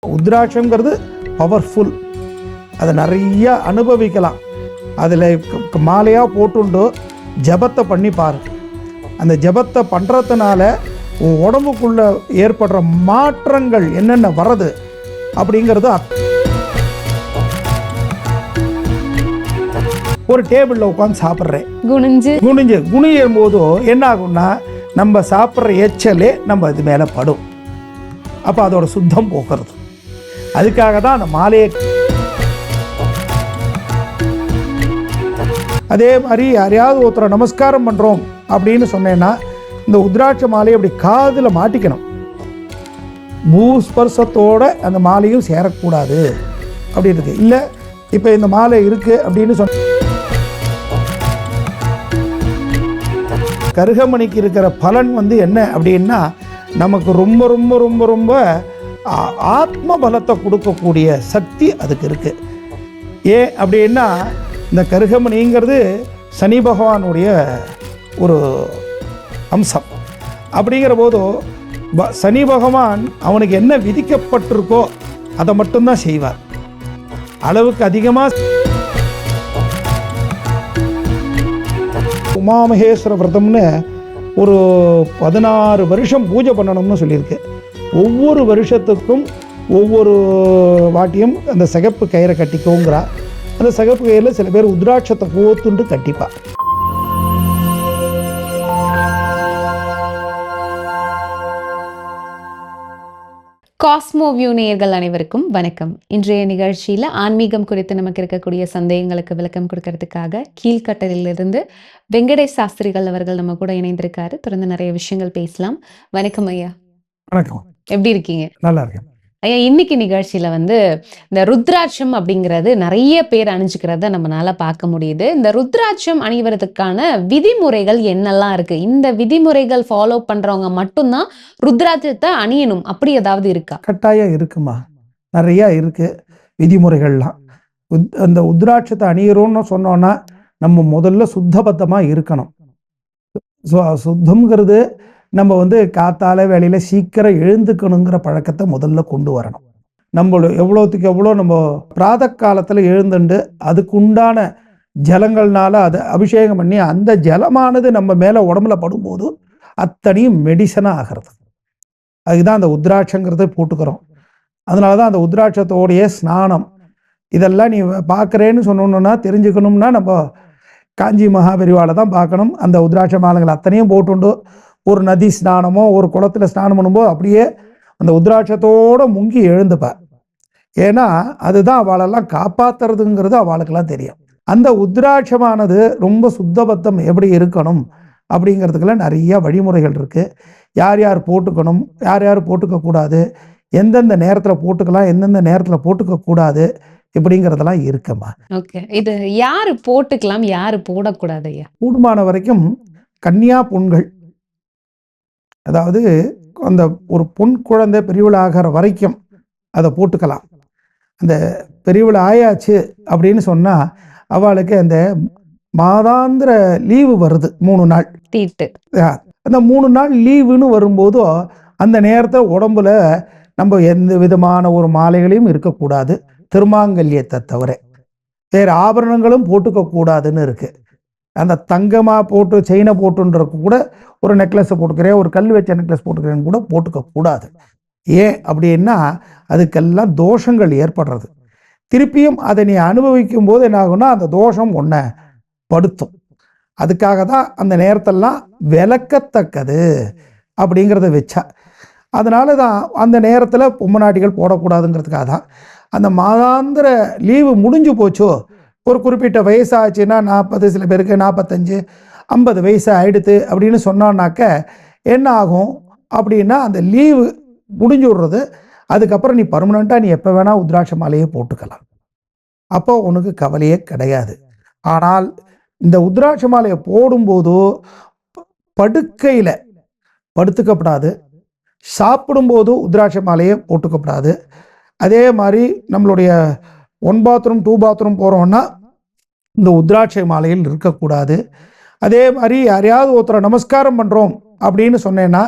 உத்ராட்சம்ங்கிறது powerful, அதை நிறைய அனுபவிக்கலாம். அதில் மாலையாக போட்டுண்டு ஜபத்தை பண்ணி பாரு. அந்த ஜபத்தை பண்ணுறதுனால உன் உடம்புக்குள்ளே ஏற்படுற மாற்றங்கள் என்னென்ன வர்றது அப்படிங்கிறது. ஒரு டேபிளில் உட்காந்து சாப்பிட்றேன், குனியும் போது என்ன ஆகும்னா நம்ம சாப்பிட்ற எச்சலே நம்ம இது மேலே படும். அப்போ அதோட சுத்தம் போக்குறது. அதுக்காக தான் அந்த மாலையை. அதே மாதிரி யாரையாவது ஒருத்தரை நமஸ்காரம் பண்ணுறோம் அப்படின்னு சொன்னேன்னா இந்த உத்ராட்ச மாலையை அப்படி காதில் மாட்டிக்கணும். பூஸ்பர்சத்தோட அந்த மாலையும் சேரக்கூடாது அப்படின்றது இல்லை. இப்போ இந்த மாலை இருக்குது அப்படின்னு சொன்ன கருகமணிக்கு இருக்கிற பலன் என்ன அப்படின்னா நமக்கு ரொம்ப ரொம்ப ரொம்ப ரொம்ப ஆத்ம பலத்தை கொடுக்கக்கூடிய சக்தி அதுக்கு இருக்குது. ஏன் அப்படின்னா இந்த கருகமணிங்கிறது சனி பகவானுடைய ஒரு அம்சம். அப்படிங்கிற போது சனி பகவான் அவனுக்கு என்ன விதிக்கப்பட்டிருக்கோ அதை மட்டும்தான் செய்வார். அளவுக்கு அதிகமாக உமாமகேஸ்வர விரதம்னு ஒரு 16 வருஷம் பூஜை பண்ணணும்னு சொல்லியிருக்கு. ஒவ்வொரு வருஷத்துக்கும் ஒவ்வொரு வாட்டியும் அந்த சிகப்பு கயிறை கட்டிக்கோங்கிறா. அந்த சிகப்பு கயிறில் சில பேர் உத்ராட்சத்தை கோத்துண்டு கட்டிப்பா. காஸ்மோ வியூ நேயர்கள் அனைவருக்கும் வணக்கம். இன்றைய நிகழ்ச்சியில் ஆன்மீகம் குறித்து நமக்கு இருக்கக்கூடிய சந்தேகங்களுக்கு விளக்கம் கொடுக்கறதுக்காக கீழ்கட்டலிலிருந்து வெங்கடேஷ் சாஸ்திரிகள் அவர்கள் நம்ம கூட இணைந்திருக்காரு. தொடர்ந்து நிறைய விஷயங்கள் பேசலாம். வணக்கம் ஐயா. வணக்கம். எப்படி இருக்கீங்க? நல்லா இருக்கேன் ஐயா. இன்னைக்கு நிகழ்ச்சியில இந்த ருத்ராட்சம் அப்படிங்கிறது நிறைய பேர் அணிஞ்சுக்கிறத நம்மளால பார்க்க முடியுது. இந்த ருத்ராட்சம் அணிவதற்கான விதிமுறைகள் என்னெல்லாம் இருக்கு? இந்த விதிமுறைகள் ஃபாலோ பண்றவங்க மட்டும்தான் ருத்ராட்சத்தை அணியணும் அப்படி ஏதாவது இருக்கா? கட்டாயம் இருக்குமா, நிறைய இருக்கு விதிமுறைகள்லாம். அந்த உத்ராட்சத்தை அணியிறோம்னு சொன்னோன்னா நம்ம முதல்ல சுத்தபத்தமாக இருக்கணும். சுத்தம்ங்கிறது நம்ம காத்தால வேலையில் சீக்கிரம் எழுந்துக்கணுங்கிற பழக்கத்தை முதல்ல கொண்டு வரணும். நம்ம எவ்வளோத்துக்கு எவ்வளோ நம்ம பிராத காலத்தில் எழுந்துண்டு அதுக்குண்டான ஜலங்கள்னால அதை அபிஷேகம் பண்ணி அந்த ஜலமானது நம்ம மேலே உடம்புல படும்போது அத்தனையும் மெடிசனாக ஆகிறது. அதுதான் அந்த உத்ராட்சங்கிறத போட்டுக்கிறோம். அதனால தான் அந்த உத்ராட்சத்தோடைய ஸ்நானம் இதெல்லாம் நீ பார்க்குறேன்னு சொன்னோன்னா தெரிஞ்சுக்கணும்னா நம்ம காஞ்சி மகாபெரிவாளை தான் பார்க்கணும். அந்த உத்ராட்ச மாலைகள் அத்தனையும் போட்டுண்டு ஒரு நதி ஸ்நானமோ ஒரு குளத்தில் ஸ்நானம் பண்ணும்போது அப்படியே அந்த உத்ராட்சத்தோடு முங்கி எழுந்துப்பா. ஏன்னா அதுதான் அவளெல்லாம் காப்பாற்றுறதுங்கிறது அவளுக்கெல்லாம் தெரியும். அந்த உத்ராட்சமானது ரொம்ப சுத்தபத்தம் எப்படி இருக்கணும் அப்படிங்கிறதுக்கெல்லாம் நிறைய வழிமுறைகள் இருக்குது. யார் யார் போட்டுக்கணும், யார் யார் போட்டுக்கக்கூடாது, எந்தெந்த நேரத்தில் போட்டுக்கலாம், எந்தெந்த நேரத்தில் போட்டுக்கக்கூடாது இப்படிங்கிறதெல்லாம் இருக்குமா. ஓகே, இது யார் போட்டுக்கலாம் யார் போடக்கூடாது ஐயா? கூடுமான வரைக்கும் கன்னியா பொண்கள், அதாவது அந்த ஒரு பொன் குழந்தை பெரியவள் ஆகிற வரைக்கும் அதை போட்டுக்கலாம். அந்த பெரியவள் ஆயாச்சு அப்படின்னு சொன்னால் அவளுக்கு அந்த மாதாந்திர லீவு வருது 3 நாள் தீட்டு. அந்த 3 நாள் லீவுன்னு வரும்போதோ அந்த நேரத்தை உடம்புல நம்ம எந்த விதமான ஒரு மாலைகளையும் இருக்கக்கூடாது, திருமாங்கல்யத்தை தவிர வேறு ஆபரணங்களும் போட்டுக்கக்கூடாதுன்னு இருக்குது. அந்த தங்கமாக போட்டு செயினை போட்டுன்றக்கு கூட ஒரு நெக்லஸை போட்டுக்கிறேன், ஒரு கல் வச்ச நெக்லஸ் போட்டுக்கிறேன்னு கூட போட்டுக்கக்கூடாது. ஏன் அப்படின்னா அதுக்கெல்லாம் தோஷங்கள் ஏற்படுறது. திருப்பியும் அதை நீ அனுபவிக்கும் போது என்ன ஆகும்னா அந்த தோஷம் ஒன்றை படுத்தும். அதுக்காக தான் அந்த நேரத்தெல்லாம் விளக்கத்தக்கது அப்படிங்கிறத வச்சா. அதனால தான் அந்த நேரத்தில் பொம்மநாட்டிகள் போடக்கூடாதுங்கிறதுக்காக தான். அந்த மாதாந்திர லீவு முடிஞ்சு போச்சோ, ஒரு குறிப்பிட்ட வயசாச்சுன்னா 40, சில பேருக்கு 45, 50 வயசு ஆயிடுத்து அப்படின்னு சொன்னோன்னாக்க என்ன ஆகும் அப்படின்னா அந்த லீவு முடிஞ்சு விடுறது. அதுக்கப்புறம் நீ பர்மனெண்ட்டாக நீ எப்போ வேணால் உத்ராட்ச மாலையே போட்டுக்கலாம். அப்போ உனக்கு கவலையே கிடையாது. ஆனால் இந்த உத்ராட்ச மாலையை போடும்போது படுக்கையில் படுத்துக்கப்படாது, சாப்பிடும்போது உத்ராட்ச மாலையை போட்டுக்கப்படாது. அதே மாதிரி நம்மளுடைய 1 பாத்ரூம் 2 பாத்ரூம் போகிறோன்னா இந்த உத்ராட்ச மாலையில் இருக்கக்கூடாது. அதே மாதிரி யாரையாவது ஒருத்தரை நமஸ்காரம் பண்ணுறோம் அப்படின்னு சொன்னேன்னா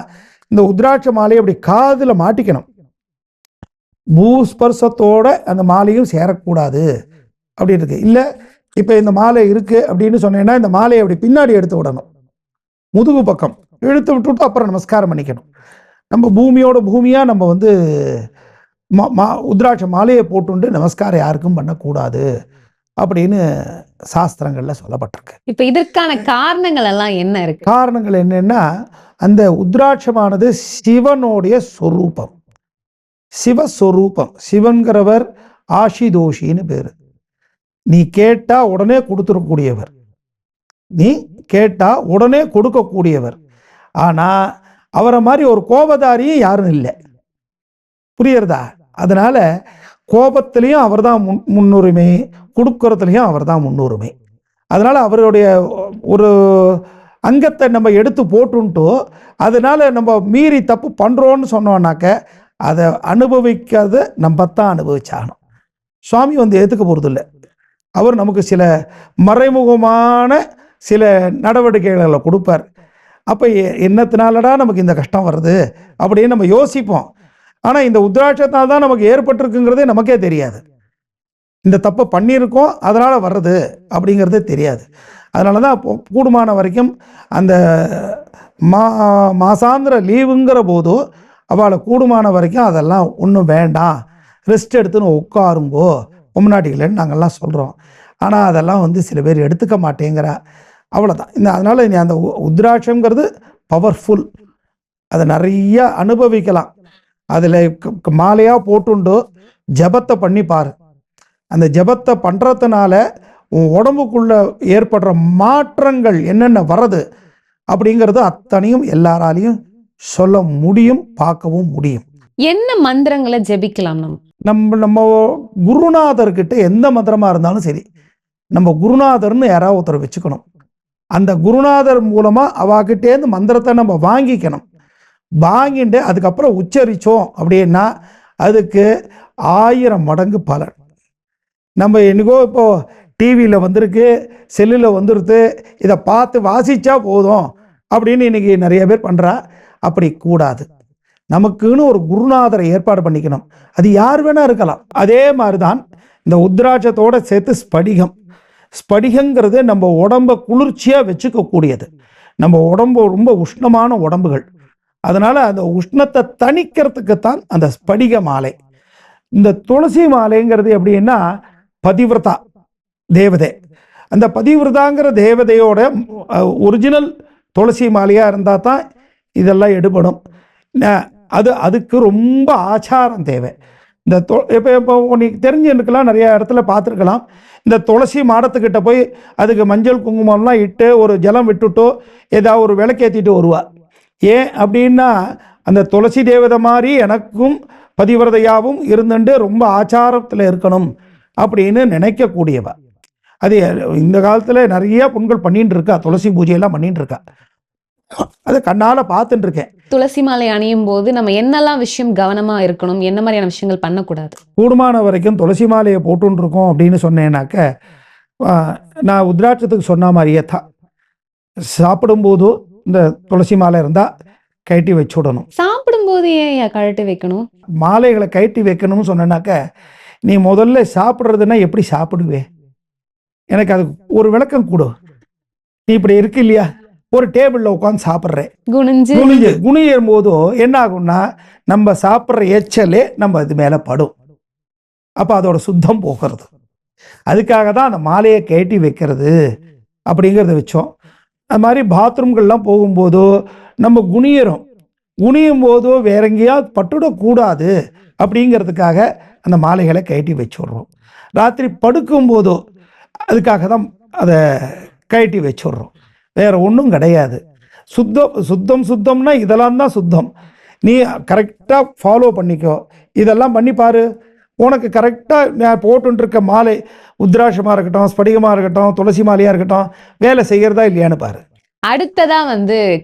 இந்த உத்ராட்ச மாலையை அப்படி காதில் மாட்டிக்கணும். பூஸ்பர்சத்தோட அந்த மாலையும் சேரக்கூடாது அப்படி இருக்கு. இல்லை இப்போ இந்த மாலை இருக்கு அப்படின்னு சொன்னேன்னா இந்த மாலையை அப்படி பின்னாடி எடுத்து விடணும், முதுகு பக்கம் இழுத்து விட்டுட்டு அப்புறம் நமஸ்காரம் பண்ணிக்கணும். நம்ம பூமியோட பூமியாக நம்ம வந்து உத்ராட்ச மாலையை போட்டுண்டு நமஸ்காரம் யாருக்கும் பண்ணக்கூடாது அப்படின்னு சாஸ்திரங்களில் சொல்லப்பட்டிருக்கு. இப்ப இதற்கான காரணங்கள் எல்லாம் என்ன இருக்கு? காரணங்கள் என்னன்னா, அந்த உத்ராட்சமானது சிவனுடைய சொரூபம், சிவஸ்வரூபம். சிவன்கிறவர் ஆஷிதோஷின்னு பேரு. நீ கேட்டா உடனே கொடுத்துடக்கூடியவர், நீ கேட்டா உடனே கொடுக்கக்கூடியவர். ஆனா அவரை மாதிரி ஒரு கோபதாரியும் யாரும் இல்லை, புரியுறதா? அதனால கோபத்திலையும் அவர் தான் முன்னுரிமை, கொடுக்கறதுலையும் அவர் தான் முன்னுரிமை. அதனால அவருடைய ஒரு அங்கத்தை நம்ம எடுத்து போட்டுன்ட்டோ அதனால நம்ம மீறி தப்பு பண்ணுறோன்னு சொன்னோன்னாக்க அதை அனுபவிக்காத நம்ம தான் அனுபவிச்சாகணும். சுவாமி வந்து ஏற்றுக்க போகிறது இல்லை. அவர் நமக்கு சில மறைமுகமான சில நடவடிக்கைகளை கொடுப்பார். அப்போ என்னத்தினாலடா நமக்கு இந்த கஷ்டம் வருது அப்படின்னு நம்ம யோசிப்போம். ஆனால் இந்த உத்ராட்சத்தால் தான் நமக்கு ஏற்பட்டிருக்குங்கிறதே நமக்கே தெரியாது. இந்த தப்பை பண்ணியிருக்கோம் அதனால் வர்றது அப்படிங்கிறதே தெரியாது. அதனால தான் கூடுமான வரைக்கும் அந்த மாசாந்திர லீவுங்கிற போதோ அவளை கூடுமான வரைக்கும் அதெல்லாம் ஒன்றும் வேண்டாம், ரெஸ்ட் எடுத்துன்னு உட்காருங்கோ முன்னாடிகளேன்னு நாங்கள்லாம் சொல்கிறோம். ஆனால் அதெல்லாம் வந்து சில பேர் எடுத்துக்க மாட்டேங்கிறா, அவ்வளோதான். அதனால் நீ அந்த உத்ராட்சங்கிறது பவர்ஃபுல், அதை நிறைய அனுபவிக்கலாம். அதில் மாலையாக போட்டுண்டு ஜபத்தை பண்ணி பாரு. அந்த ஜபத்தை பண்ணுறதுனால உன் உடம்புக்குள்ள ஏற்படுற மாற்றங்கள் என்னென்ன வர்றது அப்படிங்கிறது அத்தனையும் எல்லாராலையும் சொல்ல முடியும், பார்க்கவும் முடியும். என்ன மந்திரங்களை ஜெபிக்கலாம்? நம்ம குருநாதர்கிட்ட எந்த மந்திரமா இருந்தாலும் சரி, நம்ம குருநாதர்னு யாராவது ஒருத்தர் வச்சுக்கணும். அந்த குருநாதர் மூலமா அவாகிட்டேருந்து மந்திரத்தை நம்ம வாங்கிக்கணும். வாங்கிட்டு அதுக்கப்புறம் உச்சரித்தோம் அப்படின்னா அதுக்கு 1000 மடங்கு பலன். நம்ம என்னைக்கோ இப்போது டிவியில் வந்திருக்கு, செல்லில் வந்துடுது, இதை பார்த்து வாசித்தா போதும் அப்படின்னு இன்றைக்கி நிறைய பேர் பண்ணுறா. அப்படி கூடாது. நமக்குன்னு ஒரு குருநாதரை ஏற்பாடு பண்ணிக்கணும். அது யார் வேணால் இருக்கலாம். அதே மாதிரி தான் இந்த உத்ராட்சத்தோடு சேர்த்து ஸ்படிகம். ஸ்படிகங்கிறது நம்ம உடம்பை குளிர்ச்சியாக வச்சுக்கக்கூடியது. நம்ம உடம்பு ரொம்ப உஷ்ணமான உடம்புகள், அதனால் அந்த உஷ்ணத்தை தணிக்கிறதுக்குத்தான் அந்த ஸ்படிக மாலை. இந்த துளசி மாலைங்கிறது எப்படின்னா பதிவிரதா தேவதை. அந்த பதிவிரதாங்கிற தேவதையோட ஒரிஜினல் துளசி மாலையாக இருந்தால் தான் இதெல்லாம் எடுபடும். அதுக்கு ரொம்ப ஆச்சாரம் தேவை. இந்த இப்போ உனக்கு தெரிஞ்சுருக்கலாம், நிறைய இடத்துல பார்த்துருக்கலாம். இந்த துளசி மாடத்துக்கிட்ட போய் அதுக்கு மஞ்சள் குங்குமம்லாம் இட்டு ஒரு ஜலம் விட்டுட்டோ ஏதாவது ஒரு விளக்கேற்றிட்டு வருவா. ஏன் அப்படின்னா அந்த துளசி தேவதை மாதிரி எனக்கும் பதிவிரதையாகவும் இருந்துட்டு ரொம்ப ஆச்சாரத்தில் இருக்கணும் அப்படின்னு நினைக்கக்கூடியவ. அது இந்த காலத்தில் நிறைய பெண்கள் பண்ணிட்டு இருக்கா, துளசி பூஜையெல்லாம் பண்ணிட்டு இருக்கா. அதை கண்ணால் பார்த்துட்டு இருக்கேன். துளசி மாலை அணியும் போது நம்ம என்னெல்லாம் விஷயம் கவனமா இருக்கணும், என்ன மாதிரியான விஷயங்கள் பண்ணக்கூடாது? கூடுமான வரைக்கும் துளசி மாலையை போட்டுன்னு இருக்கோம் அப்படின்னு சொன்னேன்னாக்க, நான் உத்ராட்சத்துக்கு சொன்ன மாதிரியே தான் சாப்பிடும்போது இந்த துளசி மாலை இருந்தால் கழட்டி வச்சு விடணும். சாப்பிடும்போது ஏன் கழட்டி வைக்கணும்? மாலைகளை கழட்டி வைக்கணும்னு சொன்னாக்க, நீ முதல்ல சாப்பிட்றதுன்னா எப்படி சாப்பிடுவே? எனக்கு அது ஒரு விளக்கம் கொடு. நீ இப்படி இருக்கு இல்லையா, ஒரு டேபிளில் உட்காந்து சாப்பிட்றேன், குனியும் போதும் என்ன ஆகும்னா நம்ம சாப்பிட்ற எச்சலே நம்ம இது மேலே படும். அப்போ அதோட சுத்தம் போகிறது. அதுக்காக தான் அந்த மாலையை கழட்டி வைக்கிறது அப்படிங்கிறத வச்சோம். அது மாதிரி பாத்ரூம்கள்லாம் போகும்போதோ நம்ம குனியும் போதோ வேற எங்கேயாவது பட்டுடக்கூடாது அப்படிங்கிறதுக்காக அந்த மாலைகளை கழட்டி வச்சுடுறோம். ராத்திரி படுக்கும் போதோ அதுக்காக தான் அதை கழட்டி வச்சுடுறோம். வேற ஒன்றும் கிடையாது. சுத்தம்னா இதெல்லாம் தான் சுத்தம். நீ கரெக்டாக ஃபாலோ பண்ணிக்கோ, இதெல்லாம் பண்ணி பாரு. உனக்கு கரெக்டாக நான் போட்டுருக்க மாலை உத்ராட்சமாக இருக்கட்டும், ஸ்படிகமாக இருக்கட்டும், துளசி மாலையாக இருக்கட்டும், வேலை செய்கிறதா இல்லையான்னு பாரு. அடுத்ததா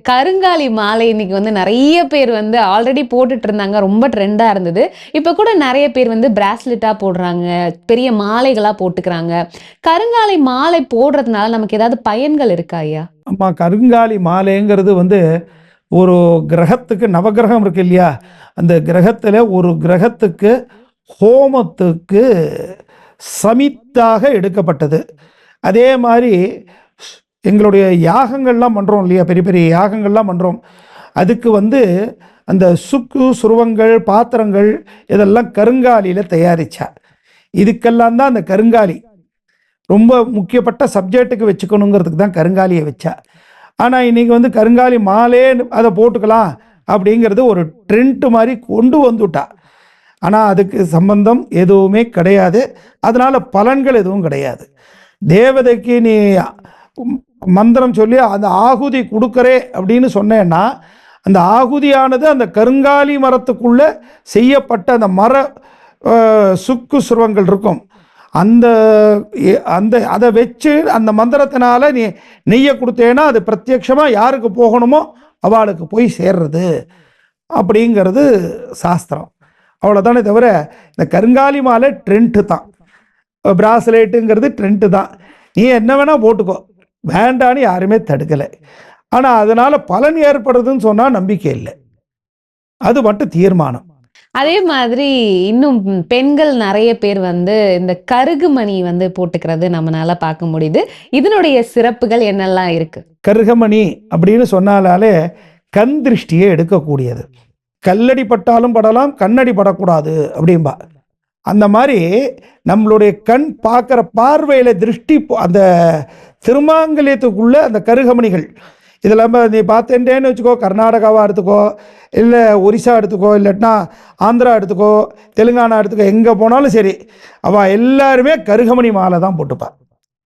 கருங்காலி மாலை இன்னைக்கு நிறைய பேர் ஆல்ரெடி போட்டுட்டு இருந்தாங்க, ரொம்ப ட்ரெண்டா இருந்தது. இப்ப கூட நிறைய பேர் பிராஸ்லெட்டா போடுறாங்க, பெரிய மாலைகளா போட்டுக்கிறாங்க. கருங்காலி மாலை போடுறதுனால நமக்கு ஏதாவது பயன்கள் இருக்கா ஐயா? ஆமா, கருங்காலி மாலைங்கிறது ஒரு கிரகத்துக்கு, நவகிரகம் இருக்கு இல்லையா, அந்த கிரகத்துல ஒரு கிரகத்துக்கு ஹோமத்துக்கு சமித்தாக எடுக்கப்பட்டது. அதே மாதிரி எங்களுடைய யாகங்கள்லாம் பண்ணுறோம் இல்லையா, பெரிய பெரிய யாகங்கள்லாம் பண்ணுறோம். அதுக்கு அந்த சுக்கு சுருவங்கள் பாத்திரங்கள் இதெல்லாம் கருங்காலியில் தயாரித்தா. இதுக்கெல்லாம் தான் அந்த கருங்காலி ரொம்ப முக்கியப்பட்ட சப்ஜெக்ட்டுக்கு வச்சுக்கணுங்கிறதுக்கு தான் கருங்காலியை வச்சா. ஆனால் இன்றைக்கி கருங்காலி மாலே அதை போட்டுக்கலாம் அப்படிங்கிறது ஒரு ட்ரெண்ட் மாதிரி கொண்டு வந்துட்டா. ஆனால் அதுக்கு சம்பந்தம் எதுவுமே கிடையாது. அதனால் பலன்கள் எதுவும் கிடையாது. தேவதைக்கு நீ மந்திரம் சொல்லி அந்த ஆகுதி கொடுக்குறே அப்படின்னு சொன்னேன்னா, அந்த ஆகுதியானது அந்த கருங்காலி மரத்துக்குள்ளே செய்யப்பட்ட அந்த மர சுக்கு சுருவங்கள் இருக்கும். அந்த அந்த அதை வச்சு அந்த மந்திரத்தினால நீ நெய்யை கொடுத்தேன்னா அது பிரத்யட்சமாக யாருக்கு போகணுமோ அவளுக்கு போய் சேர்றது அப்படிங்கிறது சாஸ்திரம். அவ்வளோதானே தவிர இந்த கருங்காலி மாலை ட்ரெண்ட்டு தான், பிராஸ்லேட்டுங்கிறது ட்ரெண்ட்டு தான். நீ என்ன வேணால் போட்டுக்கோ, வேண்டான்னு யாருமே தடுக்கலை. ஆனால் அதனால் பலன் ஏற்படுறதுன்னு சொன்னால் நம்பிக்கை இல்லை, அது மட்டும் தீர்மானம். அதே மாதிரி இன்னும் பெண்கள் நிறைய பேர் இந்த கருகுமணி போட்டுக்கிறது நம்மளால பார்க்க முடியுது. இதனுடைய சிறப்புகள் என்னெல்லாம் இருக்கு? கருகமணி அப்படின்னு சொன்னாலே கண் திருஷ்டியை எடுக்கக்கூடியது. கல்லடி பட்டாலும் படலாம், கண்ணடி படக்கூடாது அப்படின்பா. அந்த மாதிரி நம்மளுடைய கண் பார்க்குற பார்வையில் திருஷ்டி அந்த திருமாங்கல்யத்துக்குள்ள அந்த கருகமணிகள் இதெல்லாம் நீ பார்த்தேன்டேன்னு வச்சுக்கோ, கர்நாடகாவாக எடுத்துக்கோ, இல்லை ஒரிசா எடுத்துக்கோ, இல்லைன்னா ஆந்திரா எடுத்துக்கோ, தெலுங்கானா எடுத்துக்கோ, எங்கே போனாலும் சரி அவள் எல்லாருமே கருகமணி மாலை தான் போட்டுப்பாள்.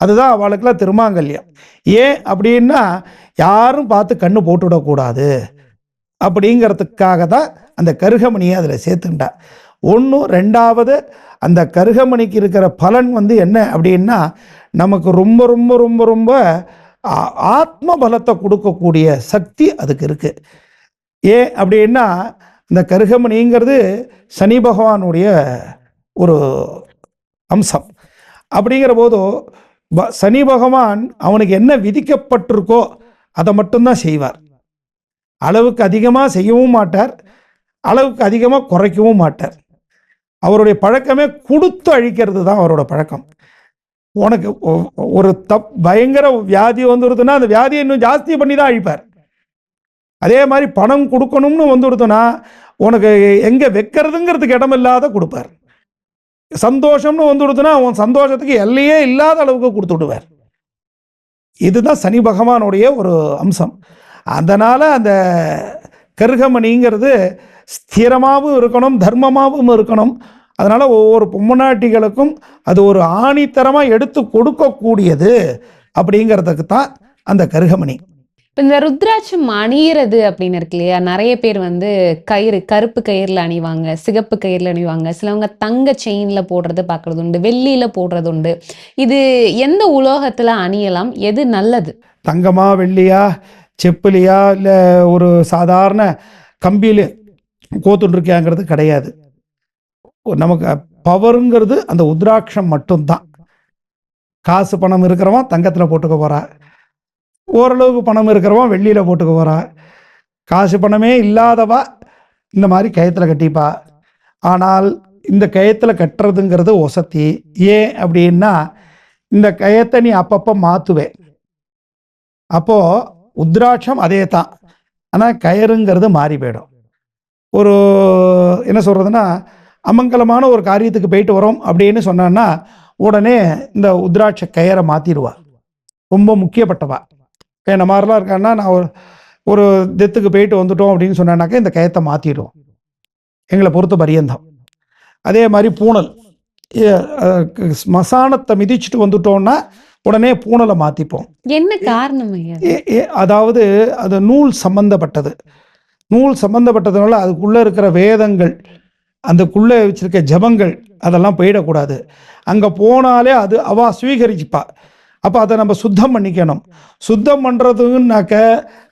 அதுதான் அவளுக்கெல்லாம் திருமாங்கல்யம். ஏன் அப்படின்னா யாரும் பார்த்து கண்ணு போட்டுவிடக்கூடாது அப்படிங்கிறதுக்காக தான் அந்த கருகமணியை அதில் சேர்த்துக்கிட்டா. ஒன்று. ரெண்டாவது, அந்த கருகமணிக்கு இருக்கிற பலன் என்ன அப்படின்னா நமக்கு ரொம்ப ரொம்ப ரொம்ப ரொம்ப ஆத்ம பலத்தை கொடுக்கக்கூடிய சக்தி அதுக்கு இருக்குது. ஏன் அப்படின்னா இந்த கருகமணிங்கிறது சனி பகவானுடைய ஒரு அம்சம். அப்படிங்கிற போது சனி பகவான் அவனுக்கு என்ன விதிக்கப்பட்டிருக்கோ அதை மட்டும்தான் செய்வார். அளவுக்கு அதிகமாக செய்யவும் மாட்டார், அளவுக்கு அதிகமாக குறைக்கவும் மாட்டார். அவருடைய பழக்கமே கொடுத்து அழிக்கிறது தான் அவரோட பழக்கம். உனக்கு ஒரு பயங்கர வியாதி வந்துடுதுன்னா அந்த வியாதியை இன்னும் ஜாஸ்தி பண்ணி தான் அழிப்பார். அதே மாதிரி பணம் கொடுக்கணும்னு வந்துடுதுன்னா உனக்கு எங்கே வைக்கிறதுங்கிறதுக்கு இடமில்லாத கொடுப்பார். சந்தோஷம்னு வந்துடுதுன்னா அவன் சந்தோஷத்துக்கு எல்லையே இல்லாத அளவுக்கு கொடுத்து விடுவார். இதுதான் சனி பகவானுடைய ஒரு அம்சம். அதனால் அந்த கருகமணிங்கிறது ஸ்திரமாகவும் இருக்கணும், தர்மமாகவும் இருக்கணும். அதனால் ஒவ்வொரு பொம்மநாட்டிகளுக்கும் அது ஒரு ஆணித்தரமாக எடுத்து கொடுக்கக்கூடியது அப்படிங்கிறதுக்கு தான் அந்த கருகமணி. இப்போ இந்த ருத்ராட்சம் அணியிறது அப்படின்னு இருக்கு இல்லையா, நிறைய பேர் கயிறு கருப்பு கயிறில் அணிவாங்க, சிகப்பு கயிறில் அணிவாங்க, சிலவங்க தங்க செயினில் போடுறது பார்க்குறது உண்டு, வெள்ளியில் போடுறது உண்டு. இது எந்த உலோகத்தில் அணியலாம், எது நல்லது? தங்கமா, வெள்ளியா, செப்புலியா, இல்லை ஒரு சாதாரண கம்பியில் கோத்துட்ருக்கியாங்கிறது கிடையாது. நமக்கு பவருங்கிறது அந்த உத்ராட்சம் மட்டும்தான். காசு பணம் இருக்கிறவன் தங்கத்தில் போட்டுக்க போகிறா, ஓரளவுக்கு பணம் இருக்கிறவன் வெள்ளியில் போட்டுக்க போகிறா, காசு பணமே இல்லாதவா இந்த மாதிரி கயத்தில் கட்டிப்பா. ஆனால் இந்த கயத்தில் கட்டுறதுங்கிறது ஒசத்தி. ஏன் அப்படின்னா இந்த கயத்தை நீ அப்பப்போ மாற்றுவே. அப்போது உத்ராட்சம் அதே தான், ஆனால் கயறுங்கிறது மாறி போயிடும். ஒரு என்ன சொல்கிறதுன்னா, அமங்கலமான ஒரு காரியத்துக்கு போயிட்டு வரோம் அப்படின்னு சொன்னான்னா உடனே இந்த உத்ராட்ச கயரை மாற்றிடுவா. ரொம்ப முக்கியப்பட்டவா. என்ன மாதிரிலாம் இருக்கான்னா, நான் ஒரு டெத்துக்கு போயிட்டு வந்துட்டோம் அப்படின்னு சொன்னான்னாக்கா இந்த கயத்தை மாற்றிடுவோம், எங்களை பொறுத்த பரியந்தம். அதே மாதிரி பூணல், ஸ்மசானத்தை மிதிச்சுட்டு வந்துட்டோம்னா உடனே பூணலை மாற்றிப்போம். என்ன காரணம்? அதாவது அது நூல் சம்பந்தப்பட்டது. நூல் சம்பந்தப்பட்டதுனால அதுக்குள்ளே இருக்கிற வேதங்கள், அதுக்குள்ளே வச்சிருக்க ஜபங்கள் அதெல்லாம் போயிடக்கூடாது. அங்கே போனாலே அது அவ ஸ்வீகரிச்சுப்பா. அப்போ அதை நம்ம சுத்தம் பண்ணிக்கணும். சுத்தம் பண்ணுறதுன்னாக்க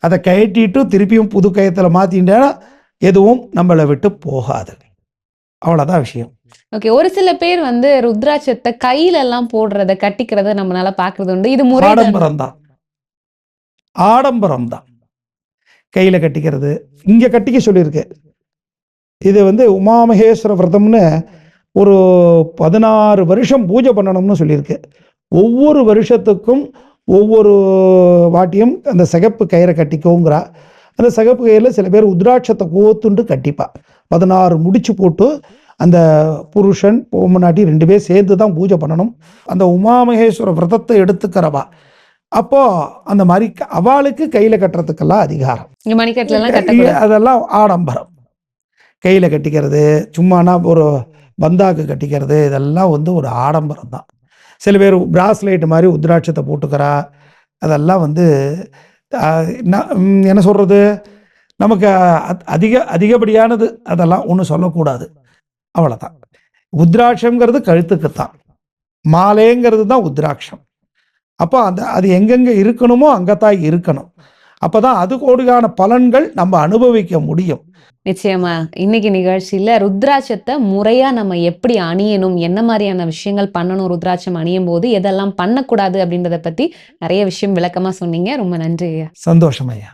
அதை கயட்டிட்டு திருப்பியும் புது கயத்தில் மாற்றிட்டேன்னா எதுவும் நம்மளை விட்டு போகாது. அவ்வளோதான் விஷயம். ஓகே. ஒரு சில பேர் ருத்ராட்சத்தை கையில எல்லாம் போடுறத, கட்டிக்கிறத நம்மளால பார்க்கறது உண்டு. இது முறை ஆடம்பரம் தான், ஆடம்பரம் தான். கையில் கட்டிக்கிறது இங்கே கட்டிக்க சொல்லியிருக்கு. இது உமாமகேஸ்வர விரதம்னு ஒரு 16 வருஷம் பூஜை பண்ணணும்னு சொல்லியிருக்கு. ஒவ்வொரு வருஷத்துக்கும் ஒவ்வொரு வாட்டியும் அந்த சிகப்பு கயிறை கட்டிக்கோங்கிறா. அந்த சிகப்பு கயிறில் சில பேர் உத்ராட்சத்தை கோத்துண்டு கட்டிப்பா. 16 முடிச்சு போட்டு அந்த புருஷன் பொம்னாட்டி 2 பேர் சேர்ந்து தான் பூஜை பண்ணணும். அந்த உமாமகேஸ்வர விரதத்தை எடுத்துக்கிறவா அப்போ அந்த மாதிரி அவளுக்கு கையில் கட்டுறதுக்கெல்லாம் அதிகாரம். இங்க மணிக்கட்டுலாம் கட்டக்கூடாது. அதெல்லாம் ஆடம்பரம். கையில் கட்டிக்கிறது, சும்மானா ஒரு பந்தாக்கு கட்டிக்கிறது, இதெல்லாம் வந்து ஒரு ஆடம்பரம் தான். சில பேர் பிராஸ்லைட் மாதிரி உத்ராட்சத்தை போட்டுக்கிறா. அதெல்லாம் வந்து என்ன சொல்கிறது, நமக்கு அதிகப்படியானது, அதெல்லாம் ஒன்றும் சொல்லக்கூடாது. அவ்வளோதான். உத்ராட்சங்கிறது கழுத்துக்குத்தான், மாலைங்கிறது தான் உத்ராட்சம். அப்போ அது எங்கெங்கே இருக்கணுமோ அங்கே தான் இருக்கணும். அப்போ தான் அது கோடியான பலன்கள் நம்ம அனுபவிக்க முடியும். நிச்சயமா இன்னைக்கு நிகழ்ச்சியில ருத்ராட்சத்தை முறையா நம்ம எப்படி அணியணும், என்ன மாதிரியான விஷயங்கள் பண்ணணும், ருத்ராட்சம் அணியும் போது எதெல்லாம் பண்ணக்கூடாது அப்படின்றத பத்தி நிறைய விஷயம் விளக்கமா சொன்னீங்க. ரொம்ப நன்றி ஐயா. சந்தோஷம் ஐயா.